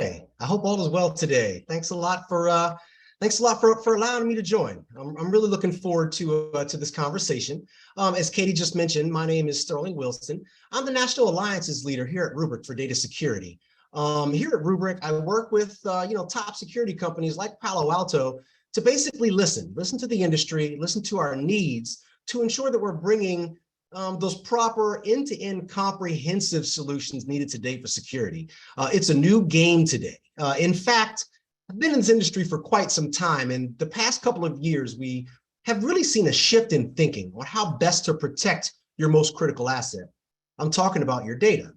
I hope all is well today. Thanks a lot for allowing me to join. I'm really looking forward to this conversation. As Katie just mentioned, my name is Sterling Wilson. I'm the National Alliances Leader here at Rubrik for data security. Here at Rubrik, I work with top security companies like Palo Alto to basically listen to the industry, listen to our needs to ensure that we're bringing those proper end-to-end comprehensive solutions needed today for security. It's a new game today. In fact, I've been in this industry for quite some time, and the past couple of years, we have really seen a shift in thinking on how best to protect your most critical asset. I'm talking about your data.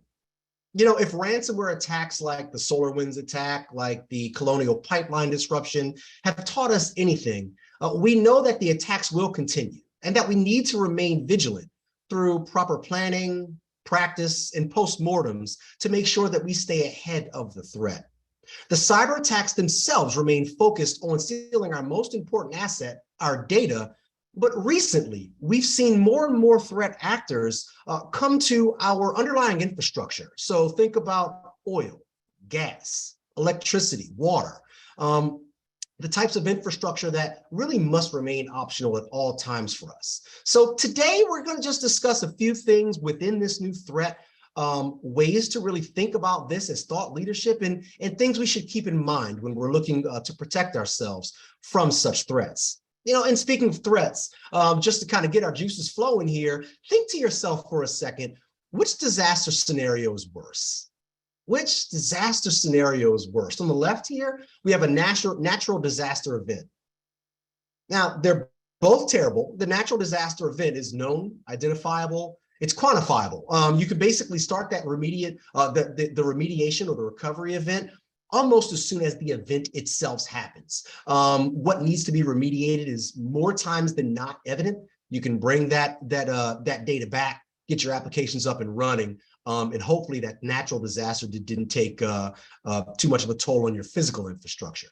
If ransomware attacks like the SolarWinds attack, like the Colonial Pipeline disruption, have taught us anything, we know that the attacks will continue and that we need to remain vigilant through proper planning, practice, and postmortems to make sure that we stay ahead of the threat. The cyber attacks themselves remain focused on stealing our most important asset, our data, but recently we've seen more and more threat actors come to our underlying infrastructure. So think about oil, gas, electricity, water, the types of infrastructure that really must remain optional at all times for us. So today we're going to just discuss a few things within this new threat, ways to really think about this as thought leadership and things we should keep in mind when we're looking to protect ourselves from such threats. And speaking of threats, just to kind of get our juices flowing here, think to yourself for a second, which disaster scenario is worse? Which disaster scenario is worse? On the left here, we have a natural disaster event. Now, they're both terrible. The natural disaster event is known, identifiable, it's quantifiable. You can basically start that remediation or the recovery event almost as soon as the event itself happens. What needs to be remediated is more times than not evident. You can bring that data back, get your applications up and running, and hopefully that natural disaster didn't take too much of a toll on your physical infrastructure.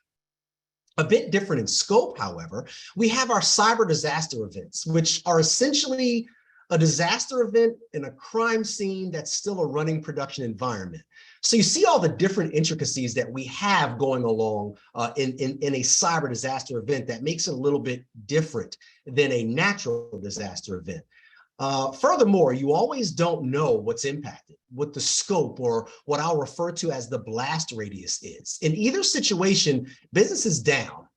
A bit different in scope, however, we have our cyber disaster events, which are essentially a disaster event in a crime scene that's still a running production environment. So you see all the different intricacies that we have going along in a cyber disaster event that makes it a little bit different than a natural disaster event. Furthermore, you always don't know what's impacted, what the scope or what I'll refer to as the blast radius is. In either situation, business is down,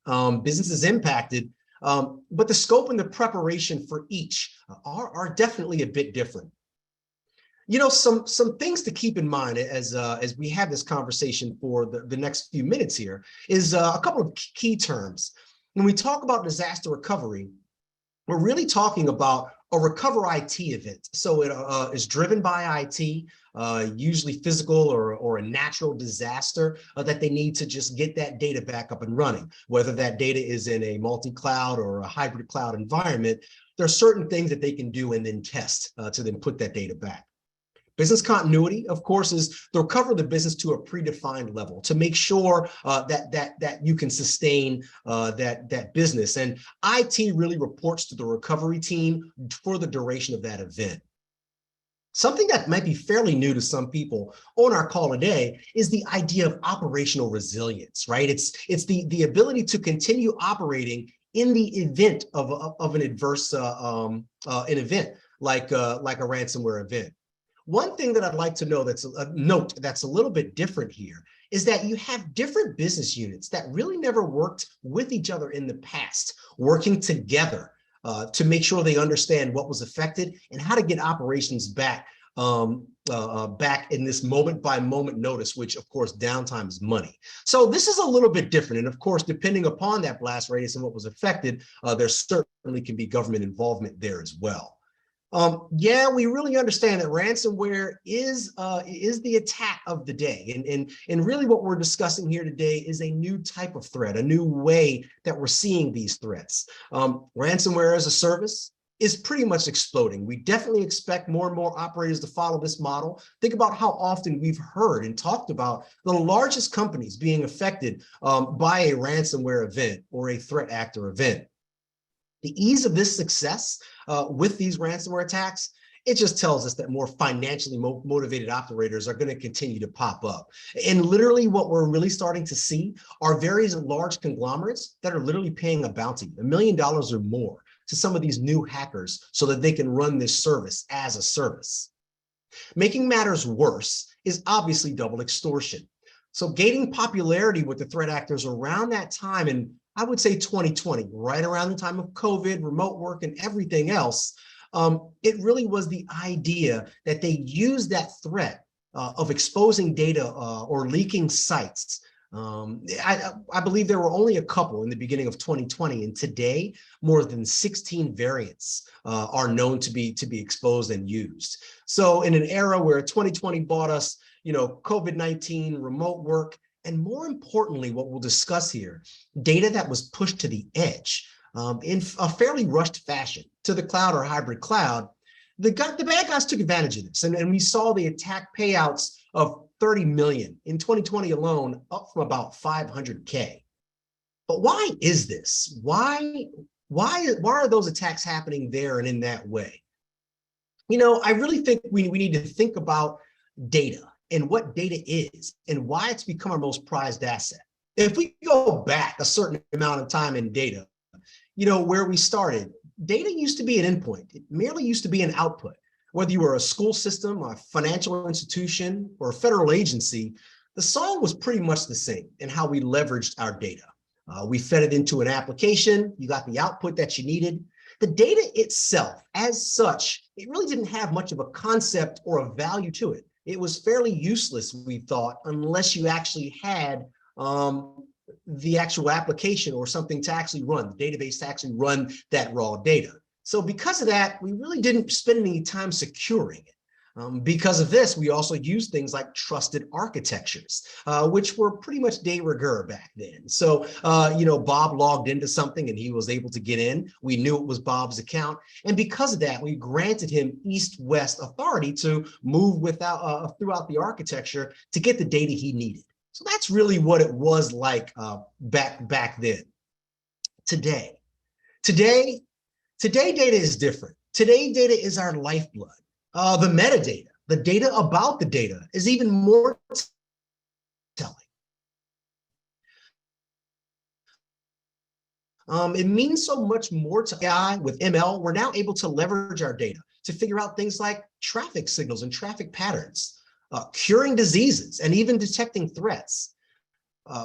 business is impacted, but the scope and the preparation for each are definitely a bit different. Some things to keep in mind as we have this conversation for the next few minutes here is a couple of key terms. When we talk about disaster recovery, we're really talking about a recover IT event. So it is driven by IT, usually physical or a natural disaster that they need to just get that data back up and running. Whether that data is in a multi-cloud or a hybrid cloud environment, there are certain things that they can do and then test to then put that data back. Business continuity, of course, is to recover the business to a predefined level to make sure that you can sustain that business. And IT really reports to the recovery team for the duration of that event. Something that might be fairly new to some people on our call today is the idea of operational resilience, right? It's the ability to continue operating in the event of an adverse an event like a ransomware event. One thing that I'd like to know that's a little bit different here is that you have different business units that really never worked with each other in the past, working together to make sure they understand what was affected and how to get operations back in this moment by moment notice, which of course downtime is money. So this is a little bit different. And of course, depending upon that blast radius and what was affected, there certainly can be government involvement there as well. Yeah, we really understand that ransomware is the attack of the day. And really what we're discussing here today is a new type of threat, a new way that we're seeing these threats. Ransomware as a service is pretty much exploding. We definitely expect more and more operators to follow this model. Think about how often we've heard and talked about the largest companies being affected by a ransomware event or a threat actor event. The ease of this success with these ransomware attacks it just tells us that more financially motivated operators are going to continue to pop up. And literally what we're really starting to see are various large conglomerates that are literally paying a bounty, $1 million or more, to some of these new hackers so that they can run this service as a service. Making matters worse is obviously double extortion. So gaining popularity with the threat actors around that time, and I would say 2020, right around the time of COVID, remote work, and everything else, it really was the idea that they used that threat of exposing data or leaking sites. I believe there were only a couple in the beginning of 2020, and today more than 16 variants are known to be exposed and used. So in an era where 2020 brought us, COVID-19, remote work, and more importantly, what we'll discuss here, data that was pushed to the edge in a fairly rushed fashion to the cloud or hybrid cloud, the bad guys took advantage of this. And we saw the attack payouts of 30 million in 2020 alone, up from about 500K. But why is this? Why are those attacks happening there and in that way? I really think we need to think about data and what data is and why it's become our most prized asset. If we go back a certain amount of time in data, where we started, data used to be an endpoint. It merely used to be an output. Whether you were a school system, a financial institution, or a federal agency, the song was pretty much the same in how we leveraged our data. We fed it into an application, you got the output that you needed. The data itself, as such, it really didn't have much of a concept or a value to it. It was fairly useless, we thought, unless you actually had the actual application or something to actually run, the database to actually run that raw data. So because of that, we really didn't spend any time securing it. Because of this, we also used things like trusted architectures, which were pretty much de rigueur back then. So, Bob logged into something and he was able to get in. We knew it was Bob's account. And because of that, we granted him east-west authority to move throughout the architecture to get the data he needed. So that's really what it was like back then. Today, data is different. Today, data is our lifeblood. The metadata, the data about the data, is even more telling. It means so much more to AI with ML. We're now able to leverage our data to figure out things like traffic signals and traffic patterns, curing diseases, and even detecting threats.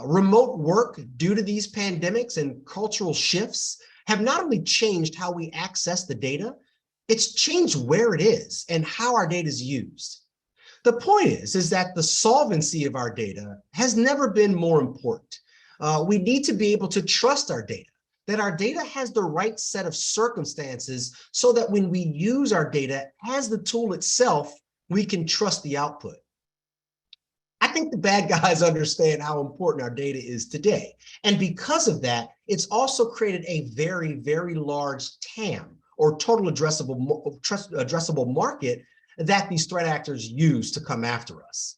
Remote work, due to these pandemics and cultural shifts, have not only changed how we access the data, it's changed where it is and how our data is used. The point is that the solvency of our data has never been more important. We need to be able to trust our data, that our data has the right set of circumstances so that when we use our data as the tool itself, we can trust the output. I think the bad guys understand how important our data is today. And because of that, it's also created a very, very large TAM, or total addressable market, that these threat actors use to come after us.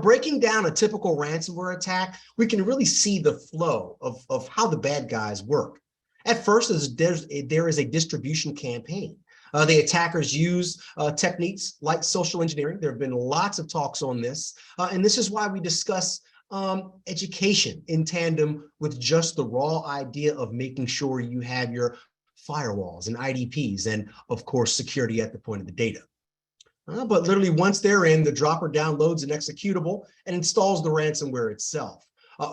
Breaking down a typical ransomware attack, we can really see the flow of how the bad guys work. At first, there is a distribution campaign. The attackers use techniques like social engineering. There have been lots of talks on this, and this is why we discuss education in tandem with just the raw idea of making sure you have your firewalls and IDPs, and of course, security at the point of the data. But literally once they're in, the dropper downloads an executable and installs the ransomware itself.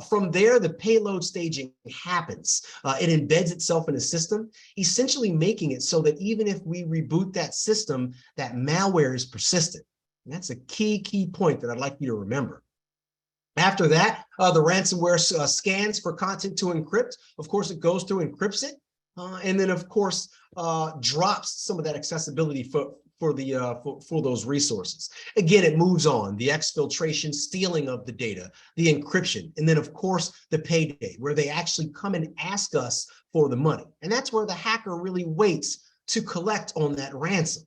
From there, the payload staging happens. It embeds itself in a system, essentially making it so that even if we reboot that system, that malware is persistent. And that's a key point that I'd like you to remember. After that, the ransomware scans for content to encrypt. Of course, it goes through, encrypts it, and then, of course, drops some of that accessibility for those resources. Again, it moves on, the exfiltration, stealing of the data, the encryption, and then, of course, the payday, where they actually come and ask us for the money. And that's where the hacker really waits to collect on that ransom.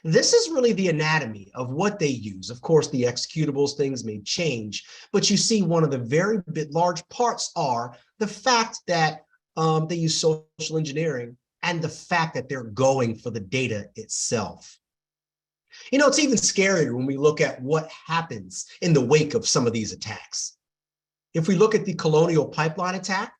This is really the anatomy of what they use. Of course, the executables, things may change, but you see one of the very large parts are the fact that they use social engineering and the fact that they're going for the data itself. You know, it's even scarier when we look at what happens in the wake of some of these attacks. If we look at the Colonial Pipeline attack,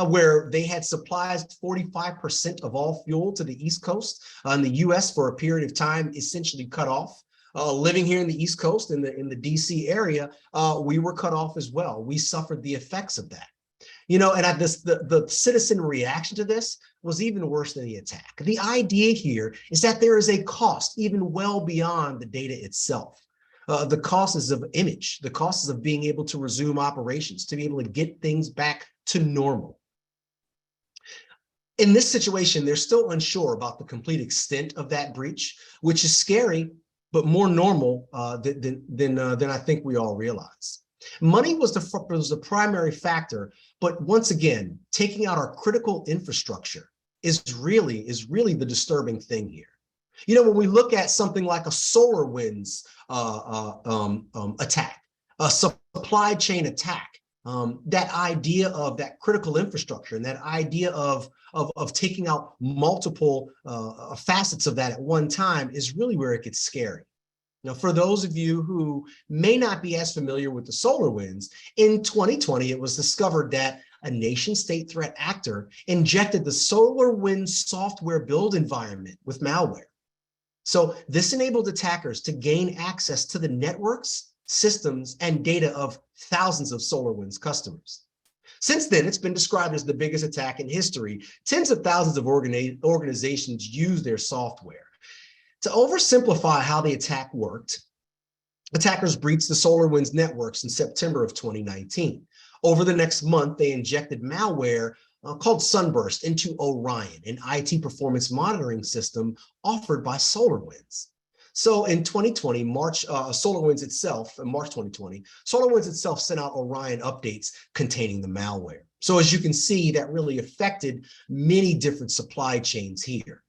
where they had supplies 45% of all fuel to the East Coast in the US for a period of time, essentially cut off. Living here in the East Coast, in the DC area, we were cut off as well. We suffered the effects of that. You know, and the citizen reaction to this was even worse than the attack. The idea here is that there is a cost even well beyond the data itself. The costs of image, the costs of being able to resume operations, to be able to get things back to normal. In this situation, they're still unsure about the complete extent of that breach, which is scary, but more normal than I think we all realize. Money was the primary factor, but once again, taking out our critical infrastructure is really the disturbing thing here. You know, when we look at something like a SolarWinds attack, a supply chain attack, that idea of that critical infrastructure and that idea of taking out multiple facets of that at one time is really where it gets scary. Now, for those of you who may not be as familiar with the SolarWinds, in 2020, it was discovered that a nation-state threat actor injected the SolarWinds software build environment with malware. So this enabled attackers to gain access to the networks, systems, and data of thousands of SolarWinds customers. Since then, it's been described as the biggest attack in history. Tens of thousands of organizations use their software. To oversimplify how the attack worked, attackers breached the SolarWinds networks in September of 2019. Over the next month, they injected malware called Sunburst into Orion, an IT performance monitoring system offered by SolarWinds. So in 2020, SolarWinds itself, in March 2020, SolarWinds itself sent out Orion updates containing the malware. So as you can see, that really affected many different supply chains here.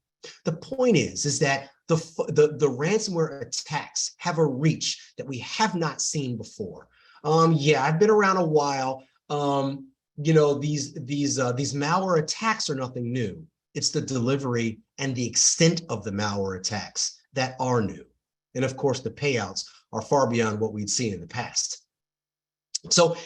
The point is that the ransomware attacks have a reach that we have not seen before. Yeah, I've been around a while. You know, these malware attacks are nothing new. It's the delivery and the extent of the malware attacks that are new. And of course, the payouts are far beyond what we'd seen in the past. So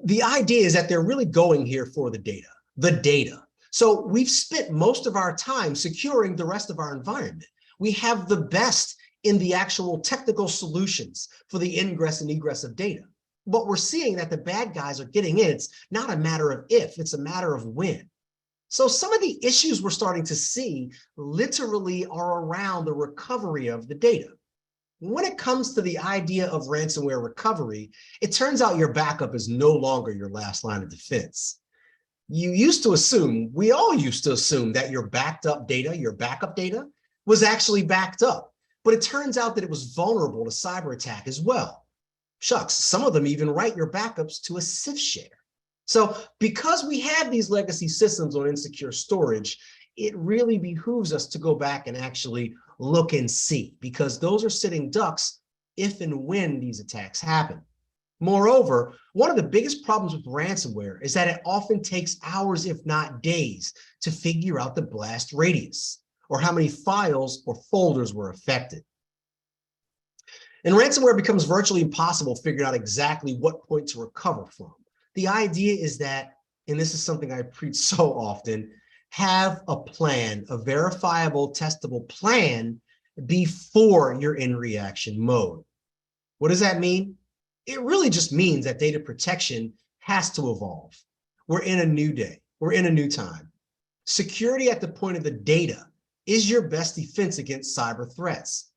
the idea is that they're really going here for the data. So we've spent most of our time securing the rest of our environment. We have the best in the actual technical solutions for the ingress and egress of data. But we're seeing that the bad guys are getting in. It's not a matter of if, it's a matter of when. So some of the issues we're starting to see literally are around the recovery of the data. When it comes to the idea of ransomware recovery, it turns out your backup is no longer your last line of defense. We all used to assume that your backup data was actually backed up, but it turns out that it was vulnerable to cyber attack as well. Shucks, some of them even write your backups to a CIF share. So because we have these legacy systems on insecure storage, it really behooves us to go back and actually look and see, because those are sitting ducks if and when these attacks happen. Moreover, one of the biggest problems with ransomware is that it often takes hours, if not days, to figure out the blast radius or how many files or folders were affected. And ransomware becomes virtually impossible figuring out exactly what point to recover from. The idea is that, and this is something I preach so often, have a plan, a verifiable, testable plan before you're in reaction mode. What does that mean? It really just means that data protection has to evolve. We're in a new day. We're in a new time. Security at the point of the data is your best defense against cyber threats.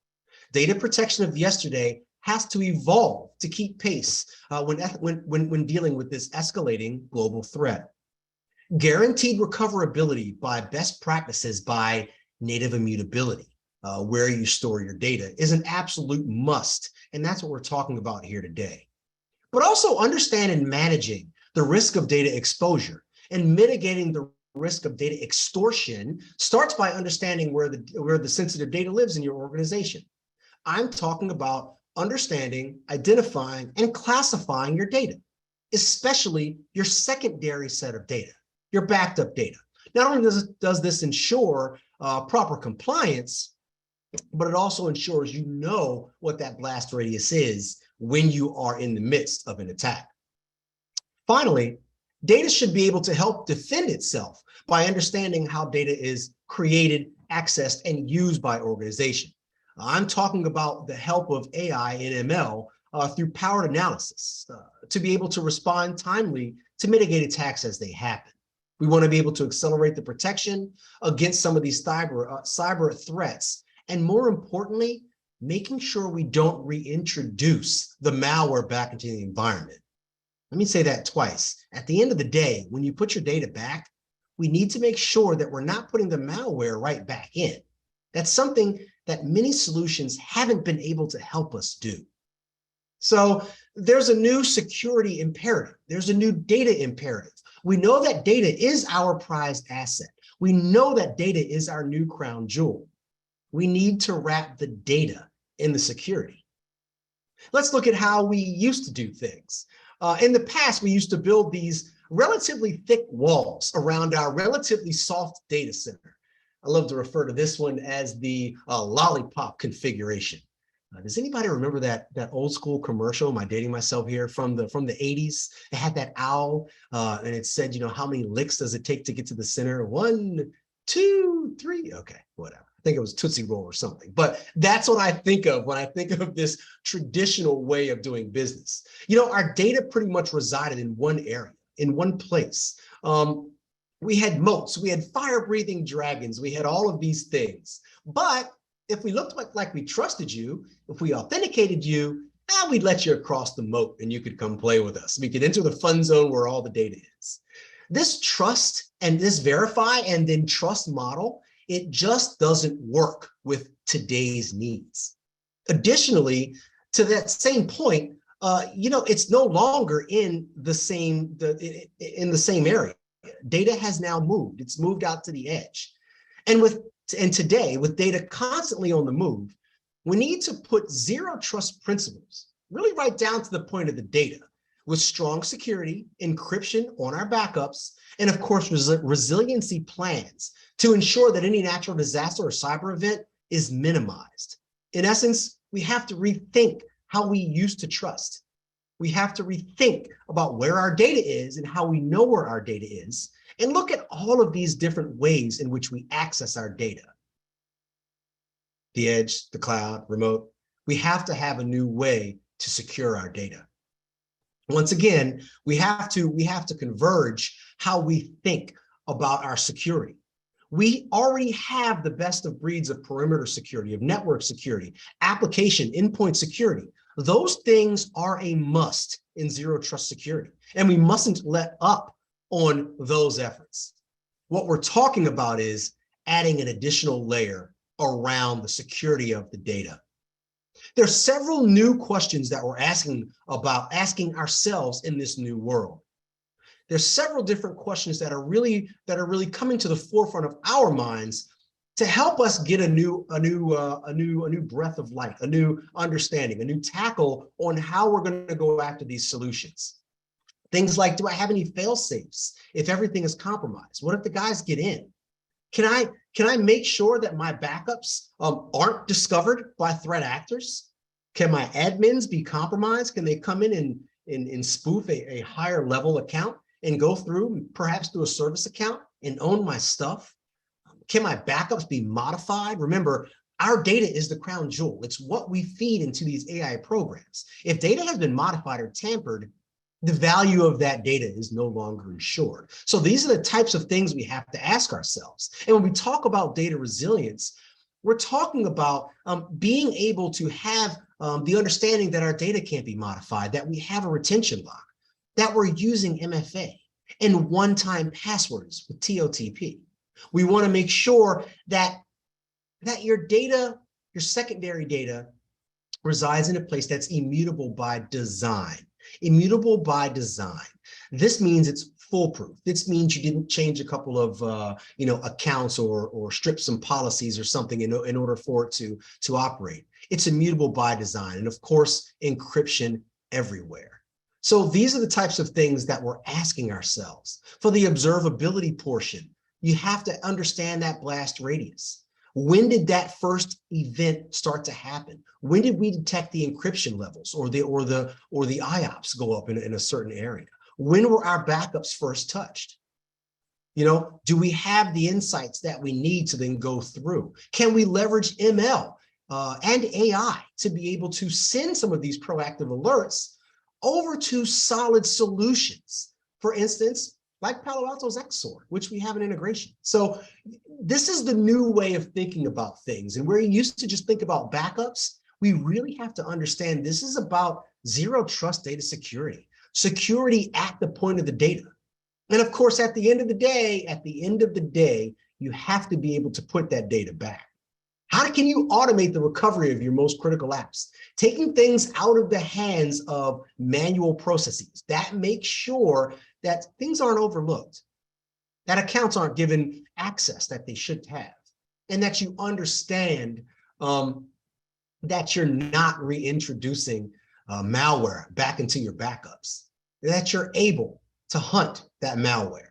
Data protection of yesterday has to evolve to keep pace when dealing with this escalating global threat. Guaranteed recoverability by best practices by native immutability, where you store your data, is an absolute must. And that's what we're talking about here today. But also understand and managing the risk of data exposure and mitigating the risk of data extortion starts by understanding where the sensitive data lives in your organization. I'm talking about understanding, identifying, and classifying your data, especially your secondary set of data, your backed up data. Not only does this ensure proper compliance, but it also ensures you know what that blast radius is when you are in the midst of an attack. Finally, data should be able to help defend itself by understanding how data is created, accessed, and used by organization. I'm talking about the help of AI and ML through powered analysis to be able to respond timely to mitigate attacks as they happen. We want to be able to accelerate the protection against some of these cyber threats, and more importantly, making sure we don't reintroduce the malware back into the environment. Let me say that twice. At the end of the day, when you put your data back, we need to make sure that we're not putting the malware right back in. That's something that many solutions haven't been able to help us do. So there's a new security imperative. There's a new data imperative. We know that data is our prized asset. We know that data is our new crown jewel. We need to wrap the data in the security. Let's look at how we used to do things. In the past, we used to build these relatively thick walls around our relatively soft data center. I love to refer to this one as the lollipop configuration. Does anybody remember that old school commercial? Am I dating myself here? From the 80s? It had that owl and it said, how many licks does it take to get to the center? 1, 2, 3. Okay, whatever. I think it was Tootsie Roll or something. But that's what I think of when I think of this traditional way of doing business. Our data pretty much resided in one area, in one place. We had moats, we had fire-breathing dragons, we had all of these things. But if we looked like we trusted you, if we authenticated you, we'd let you across the moat and you could come play with us. We could enter the fun zone where all the data is. This trust and this verify and then trust model, it just doesn't work with today's needs. Additionally, to that same point, it's no longer in the same area. Data has now moved. It's moved out to the edge. And today, with data constantly on the move, we need to put zero trust principles really right down to the point of the data, with strong security, encryption on our backups, and of course, resiliency plans to ensure that any natural disaster or cyber event is minimized. In essence, we have to rethink how we used to trust. We have to rethink about where our data is and how we know where our data is, and look at all of these different ways in which we access our data. The edge, the cloud, remote. We have to have a new way to secure our data. Once again, we have to converge how we think about our security. We already have the best of breeds of perimeter security, of network security, application, endpoint security. Those things are a must in zero trust security, and we mustn't let up on those efforts. What we're talking about is adding an additional layer around the security of the data. There's several new questions that we're asking ourselves in this new world. There's several different questions that are really coming to the forefront of our minds to help us get a new breath of light, a new understanding, a new tackle on how we're going to go after these solutions. Things like, do I have any fail safes if everything is compromised? What if the guys get in? Can I make sure that my backups aren't discovered by threat actors? Can my admins be compromised? Can they come in and spoof a higher level account and go through, perhaps through a service account, and own my stuff? Can my backups be modified? Remember, our data is the crown jewel. It's what we feed into these AI programs. If data has been modified or tampered, the value of that data is no longer ensured. So these are the types of things we have to ask ourselves. And when we talk about data resilience, we're talking about being able to have the understanding that our data can't be modified, that we have a retention lock, that we're using MFA and one-time passwords with TOTP. We want to make sure that your data, your secondary data, resides in a place that's immutable by design. Immutable by design. This means it's foolproof. This means you didn't change a couple of accounts or strip some policies or something in order for it to operate. It's immutable by design, and of course, encryption everywhere. So these are the types of things that we're asking ourselves. For the observability portion, You have to understand that blast radius. When did that first event start to happen? When did we detect the encryption levels or the IOPS go up in a certain area? When were our backups first touched? You know, do we have the insights that we need to then go through? Can we leverage ML and AI to be able to send some of these proactive alerts over to solid solutions? For instance, like Palo Alto's XSOAR, which we have an integration. So this is the new way of thinking about things. And where you used to just think about backups, we really have to understand this is about zero trust data security, security at the point of the data. And of course, at the end of the day, you have to be able to put that data back. How can you automate the recovery of your most critical apps? Taking things out of the hands of manual processes that make sure that things aren't overlooked, that accounts aren't given access that they should have, and that you understand that you're not reintroducing malware back into your backups, that you're able to hunt that malware.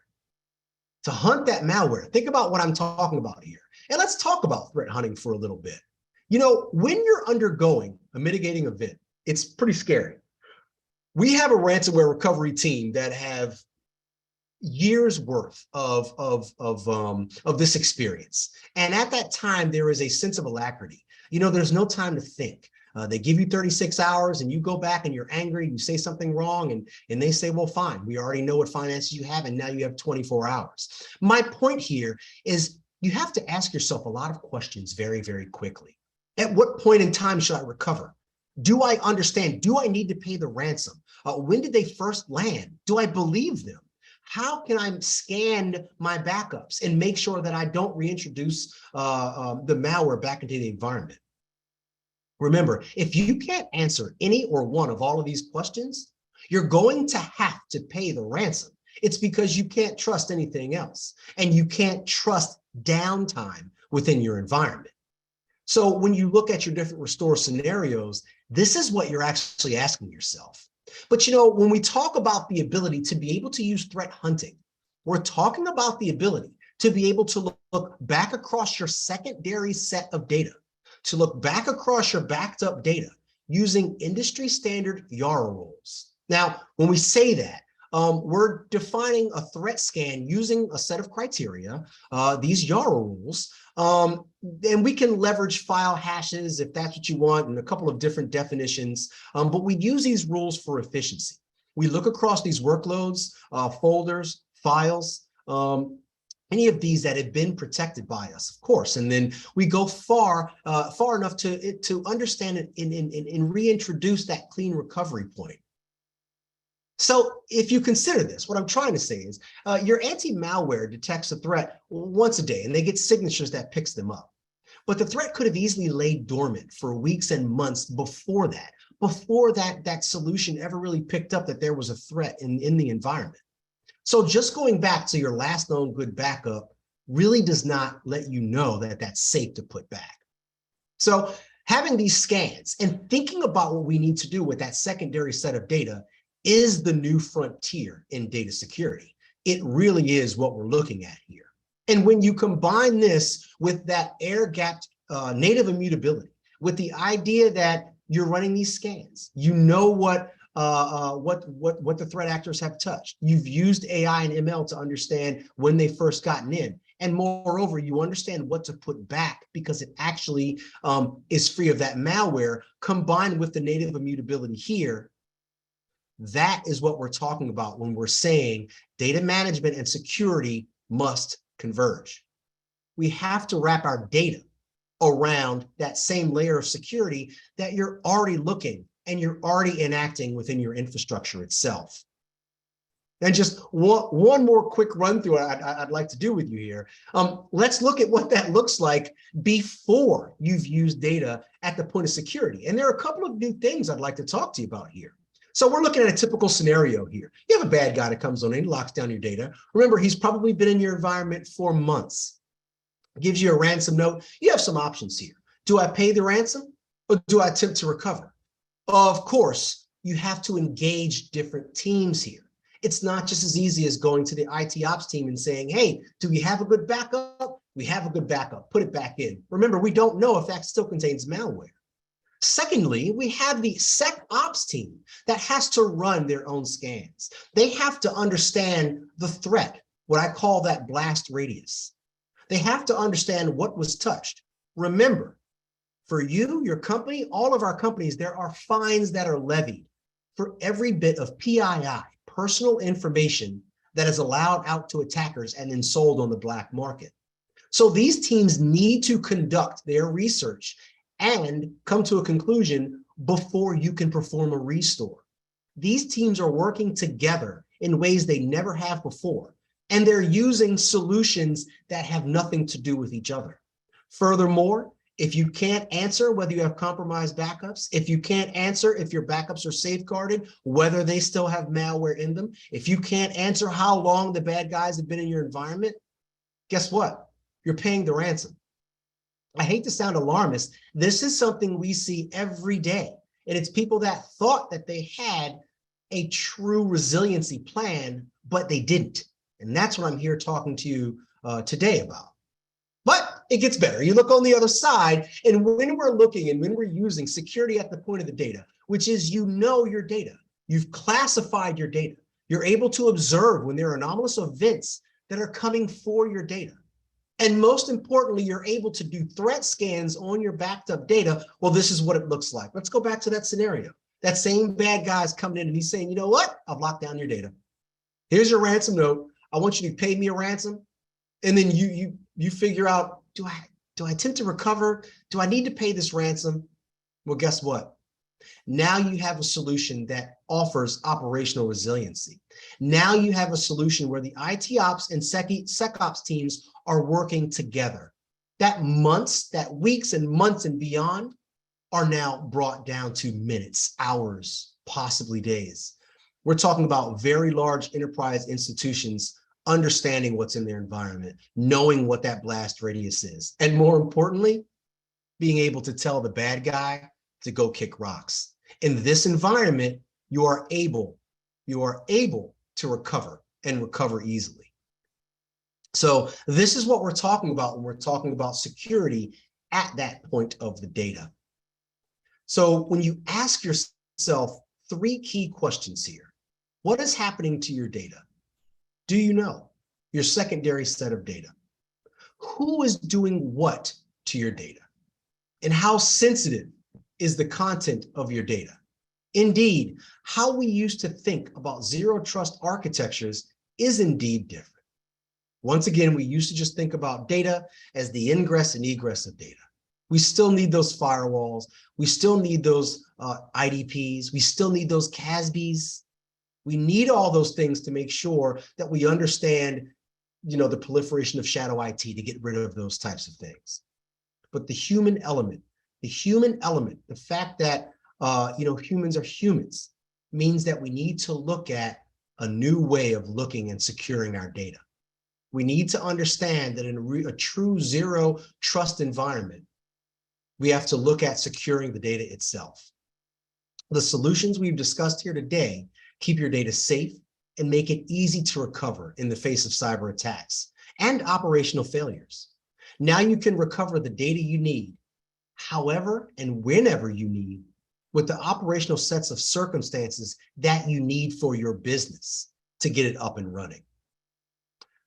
To hunt that malware, think about what I'm talking about here. And let's talk about threat hunting for a little bit. You know, when you're undergoing a mitigating event, it's pretty scary. We have a ransomware recovery team that have years worth of this experience. And at that time, there is a sense of alacrity. You know, there's no time to think. They give you 36 hours and you go back and you're angry, you say something wrong, and they say, well, fine, we already know what finances you have, and now you have 24 hours. My point here is you have to ask yourself a lot of questions very, very quickly. At what point in time should I recover? Do I understand? Do I need to pay the ransom? When did they first land? Do I believe them? How can I scan my backups and make sure that I don't reintroduce the malware back into the environment? Remember, if you can't answer any or one of all of these questions, you're going to have to pay the ransom. It's because you can't trust anything else, and you can't trust downtime within your environment. So when you look at your different restore scenarios, this is what you're actually asking yourself. But you know, when we talk about the ability to be able to use threat hunting, we're talking about the ability to be able to look back across your secondary set of data, to look back across your backed up data using industry standard YARA rules. Now, when we say that, we're defining a threat scan using a set of criteria, these YARA rules, and we can leverage file hashes if that's what you want, and a couple of different definitions, but we use these rules for efficiency. We look across these workloads, folders, files, any of these that have been protected by us, of course, and then we go far enough to understand it and reintroduce that clean recovery point. So if you consider this, what I'm trying to say is your anti-malware detects a threat once a day and they get signatures that picks them up. But the threat could have easily laid dormant for weeks and months before that solution ever really picked up that there was a threat in the environment. So just going back to your last known good backup really does not let you know that that's safe to put back. So having these scans and thinking about what we need to do with that secondary set of data is the new frontier in data security. It really is what we're looking at here. And when you combine this with that air-gapped native immutability, with the idea that you're running these scans, you know what the threat actors have touched. You've used AI and ML to understand when they first gotten in. And moreover, you understand what to put back because it actually is free of that malware, combined with the native immutability here. That is what we're talking about when we're saying data management and security must converge. We have to wrap our data around that same layer of security that you're already looking and you're already enacting within your infrastructure itself. And just one more quick run through I'd like to do with you here. Let's look at what that looks like before you've used data at the point of security. And there are a couple of new things I'd like to talk to you about here. So we're looking at a typical scenario here. You have a bad guy that comes on in, locks down your data. Remember, he's probably been in your environment for months. Gives you a ransom note. You have some options here. Do I pay the ransom or do I attempt to recover? Of course, you have to engage different teams here. It's not just as easy as going to the IT ops team and saying, hey, do we have a good backup? We have a good backup, put it back in. Remember, we don't know if that still contains malware. Secondly, we have the SecOps team that has to run their own scans. They have to understand the threat, what I call that blast radius. They have to understand what was touched. Remember, for you, your company, all of our companies, there are fines that are levied for every bit of PII, personal information, that is allowed out to attackers and then sold on the black market. So these teams need to conduct their research and come to a conclusion before you can perform a restore. These teams are working together in ways they never have before, and they're using solutions that have nothing to do with each other. Furthermore, if you can't answer whether you have compromised backups, if you can't answer if your backups are safeguarded, whether they still have malware in them, if you can't answer how long the bad guys have been in your environment, guess what? You're paying the ransom. I hate to sound alarmist. This is something we see every day. And it's people that thought that they had a true resiliency plan, but they didn't. And that's what I'm here talking to you today about. But it gets better. You look on the other side, and when we're looking and when we're using security at the point of the data, which is you know your data, you've classified your data, you're able to observe when there are anomalous events that are coming for your data. And most importantly, you're able to do threat scans on your backed up data. Well, this is what it looks like. Let's go back to that scenario. That same bad guy's coming in and he's saying, you know what? I've locked down your data. Here's your ransom note. I want you to pay me a ransom. And then you figure out, do I attempt to recover? Do I need to pay this ransom? Well, guess what? Now you have a solution that offers operational resiliency. Now you have a solution where the IT ops and SecOps teams are working together. That months, that weeks and months and beyond are now brought down to minutes, hours, possibly days. We're talking about very large enterprise institutions understanding what's in their environment, knowing what that blast radius is, and more importantly, being able to tell the bad guy to go kick rocks. In this environment, you are able to recover and recover easily. So this is what we're talking about when we're talking about security at that point of the data. So when you ask yourself 3 key questions here, what is happening to your data? Do you know your secondary set of data? Who is doing what to your data? And how sensitive is the content of your data? Indeed, how we used to think about zero trust architectures is indeed different. Once again, we used to just think about data as the ingress and egress of data. We still need those firewalls. We still need those IDPs. We still need those CASBs. We need all those things to make sure that we understand, the proliferation of shadow IT to get rid of those types of things. But the human element, the fact that, humans are humans, means that we need to look at a new way of looking and securing our data. We need to understand that in a true zero trust environment, we have to look at securing the data itself. The solutions we've discussed here today keep your data safe and make it easy to recover in the face of cyber attacks and operational failures. Now you can recover the data you need, however and whenever you need, with the operational sets of circumstances that you need for your business to get it up and running.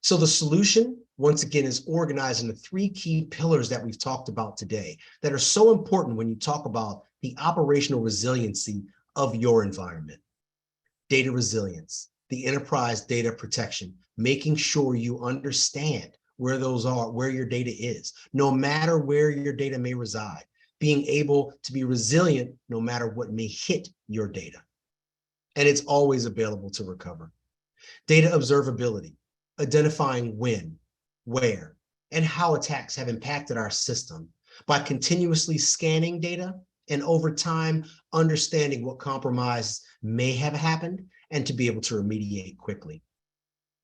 So the solution, once again, is organized into 3 key pillars that we've talked about today that are so important when you talk about the operational resiliency of your environment. Data resilience, the enterprise data protection, making sure you understand where those are, where your data is, no matter where your data may reside, being able to be resilient no matter what may hit your data. And it's always available to recover. Data observability, identifying when, where, and how attacks have impacted our system by continuously scanning data and over time understanding what compromise may have happened and to be able to remediate quickly.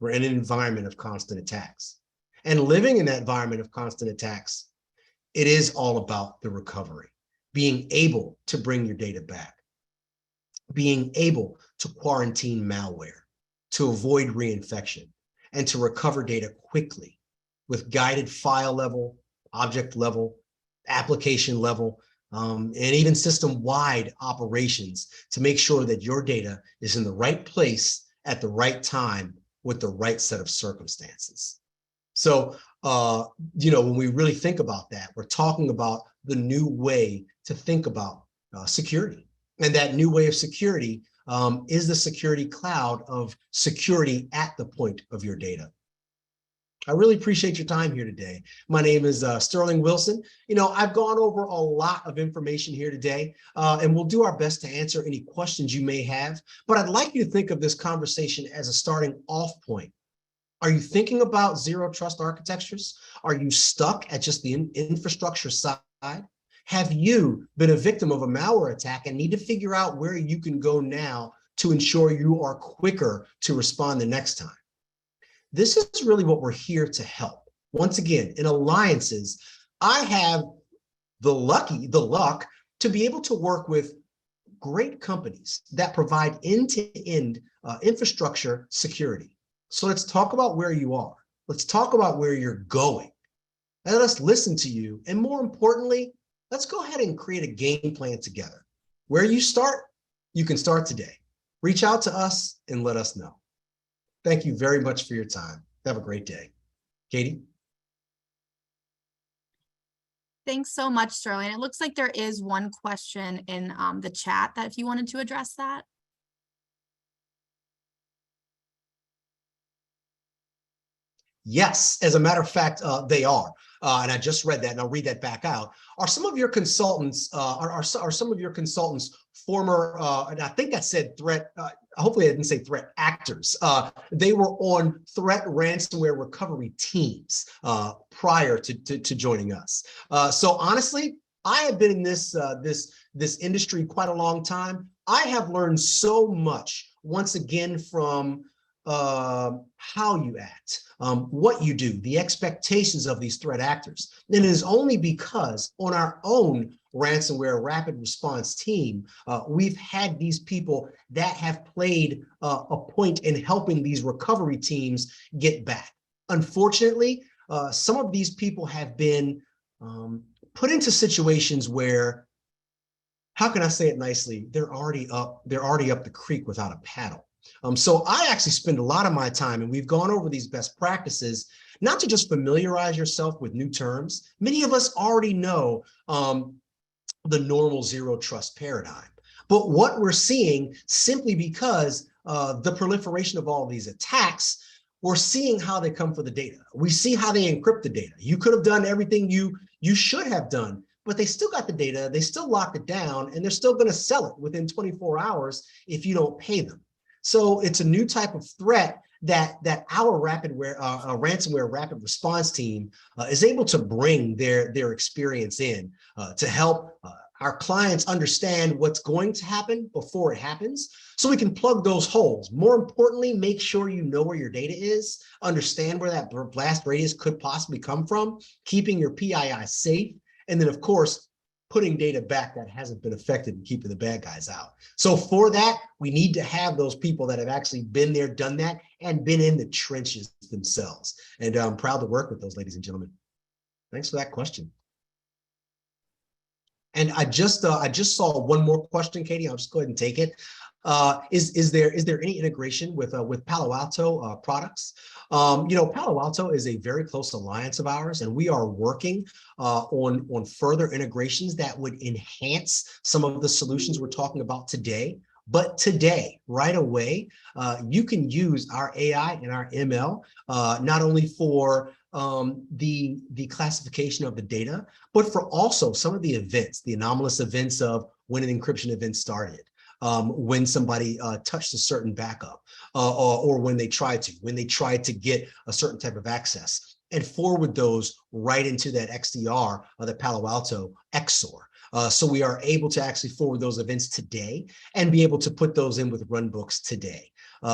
We're in an environment of constant attacks. And living in that environment of constant attacks, it is all about the recovery, being able to bring your data back, being able to quarantine malware, to avoid reinfection and to recover data quickly with guided file level, object level, application level, and even system-wide operations to make sure that your data is in the right place at the right time with the right set of circumstances. So, when we really think about that, we're talking about the new way to think about security. And that new way of security is the security cloud of security at the point of your data. I really appreciate your time here today. My name is Sterling Wilson. I've gone over a lot of information here today, and we'll do our best to answer any questions you may have. But I'd like you to think of this conversation as a starting off point. Are you thinking about zero trust architectures? Are you stuck at just the infrastructure side? Have you been a victim of a malware attack and need to figure out where you can go now to ensure you are quicker to respond the next time? This is really what we're here to help. Once again, in alliances, I have the luck to be able to work with great companies that provide end-to-end infrastructure security. So let's talk about where you are. Let's talk about where you're going. And let's listen to you. And more importantly, let's go ahead and create a game plan together. Where you start, you can start today. Reach out to us and let us know. Thank you very much for your time. Have a great day. Katie? Thanks so much, Sterling. It looks like there is one question in the chat that if you wanted to address that. Yes, as a matter of fact, they are. And I just read that, and I'll read that back out. Are some of your consultants, are some of your consultants former, and I think I said threat, hopefully I didn't say threat actors. They were on threat ransomware recovery teams prior to joining us. So honestly, I have been in this industry quite a long time. I have learned so much, once again, from how you act, what you do, the expectations of these threat actors. And it is only because on our own ransomware rapid response team, we've had these people that have played a point in helping these recovery teams get back. Unfortunately, some of these people have been put into situations where, how can I say it nicely, they're already up the creek without a paddle. So I actually spend a lot of my time, and we've gone over these best practices, not to just familiarize yourself with new terms. Many of us already know the normal zero trust paradigm. But what we're seeing, simply because the proliferation of all these attacks, we're seeing how they come for the data. We see how they encrypt the data. You could have done everything you should have done, but they still got the data, they still locked it down, and they're still going to sell it within 24 hours if you don't pay them. So it's a new type of threat that our ransomware rapid response team is able to bring their experience in to help our clients understand what's going to happen before it happens, so we can plug those holes. More importantly, make sure you know where your data is, understand where that blast radius could possibly come from, keeping your PII safe, and then of course, putting data back that hasn't been affected and keeping the bad guys out. So for that, we need to have those people that have actually been there, done that, and been in the trenches themselves. And I'm proud to work with those ladies and gentlemen. Thanks for that question. And I just saw one more question, Katie. I'll just go ahead and take it. Is there any integration with Palo Alto products? Palo Alto is a very close alliance of ours, and we are working on further integrations that would enhance some of the solutions we're talking about today. But today, right away, you can use our AI and our ML not only for the classification of the data, but for also some of the events, the anomalous events of when an encryption event started, when somebody touched a certain backup, or when they tried to get a certain type of access, and forward those right into that XDR or the Palo Alto XOR. So we are able to actually forward those events today and be able to put those in with runbooks today.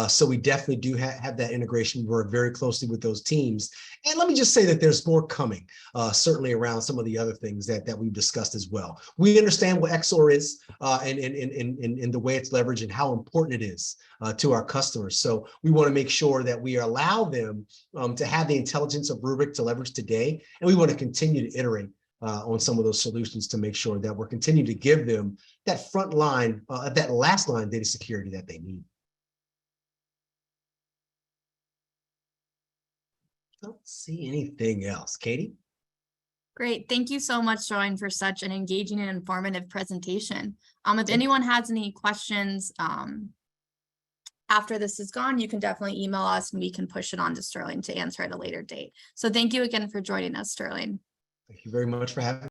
So we definitely do have that integration. We work very closely with those teams. And let me just say that there's more coming, certainly around some of the other things that we've discussed as well. We understand what XOR is and the way it's leveraged and how important it is to our customers. So we want to make sure that we allow them to have the intelligence of Rubrik to leverage today. And we want to continue to iterate on some of those solutions to make sure that we're continuing to give them that front line, that last line data security that they need. I don't see anything else. Katie? Great. Thank you so much, Sterling, for such an engaging and informative presentation. If anyone has any questions after this is gone, you can definitely email us and we can push it on to Sterling to answer at a later date. So thank you again for joining us, Sterling. Thank you very much for having me.